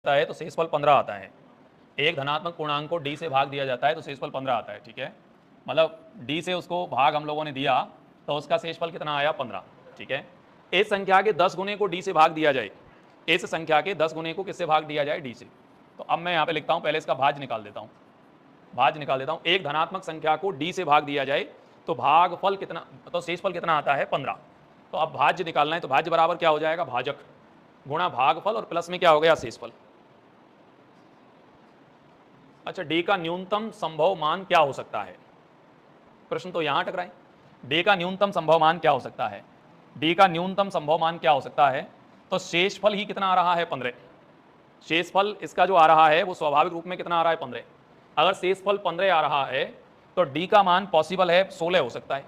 है तो शेषफल 15 आता है। एक धनात्मक पूर्णांक को डी से भाग दिया जाता है तो शेषफल 15 आता है। ठीक है, मतलब डी से उसको भाग हम लोगों ने दिया तो उसका शेषफल कितना आया 15। ठीक है, इस संख्या के 10 गुने को डी से भाग दिया जाए, इस संख्या के 10 गुने को किससे भाग दिया जाए, डी से। तो अब मैं यहाँ पे लिखता हूँ, पहले इसका भाज्य निकाल देता हूँ, भाज्य निकाल देता हूँ। एक धनात्मक संख्या को डी से भाग दिया जाए तो भागफल कितना, तो शेषफल कितना आता है 15। तो अब भाज्य निकालना है तो भाज्य बराबर क्या हो जाएगा, भाजक गुणा भागफल और प्लस में क्या हो गया, शेषफल। अच्छा, डी का न्यूनतम संभव मान क्या हो सकता है, प्रश्न तो यहां टकराए। डी का न्यूनतम संभव मान क्या हो सकता है, डी का न्यूनतम संभव मान क्या हो सकता है, तो शेषफल ही कितना आ रहा है 15। शेषफल इसका जो आ रहा है वो स्वाभाविक रूप में कितना आ रहा है 15। अगर शेषफल 15 आ रहा है तो डी का मान पॉसिबल है 16 हो सकता है।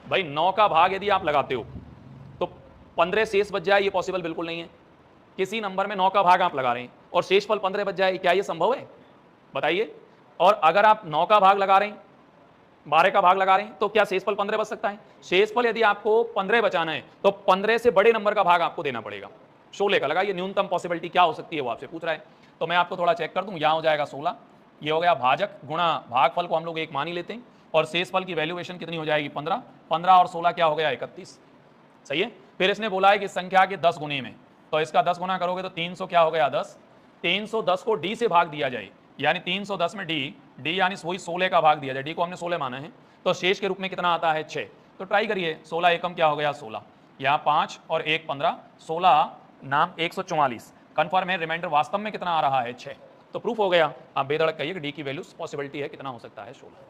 भाई 9 का भाग यदि आप लगाते हो तो 15 शेष बच जाए, ये पॉसिबल बिल्कुल नहीं है। किसी नंबर में 9 का भाग आप लगा रहे हैं और शेषफल 15 बच जाए, क्या ये संभव है, बताइए। और अगर आप 9 का भाग लगा रहे हैं, 12 का भाग लगा रहे हैं, तो क्या शेषफल 15 बच सकता है। शेषफल यदि आपको 15 बचाना है तो 15 से बड़े नंबर का भाग आपको देना पड़ेगा, 16 का लगा। ये न्यूनतम पॉसिबिलिटी क्या हो सकती है वो आपसे पूछ रहा है। तो मैं आपको थोड़ा चेक कर दूं, यहां हो जाएगा 16, ये हो गया भाजक गुणा भागफल को हम लोग एक मान ही लेते हैं, और शेषफल की वैल्यूएशन कितनी हो जाएगी 15, 15 और 16 क्या हो गया 31। सही है। फिर इसने बोला है कि संख्या के 10 गुने में, तो इसका 10 गुना करोगे तो 300 क्या हो गया 10, 310 को डी से भाग दिया जाए, यानी 310 में डी यानी वही 16 का भाग दिया जाए, डी को हमने 16 माना है, तो शेष के रूप में कितना आता है 6। तो ट्राई करिए, 16 एकम क्या हो गया 16, यहाँ 5 और 1 15, 16 नाम 144, कन्फर्म है। रिमाइंडर वास्तव में कितना आ रहा है 6। तो प्रूफ हो गया। आप बेधड़क कहिए कि डी की वैल्यू पॉसिबिलिटी है कितना हो सकता है 16।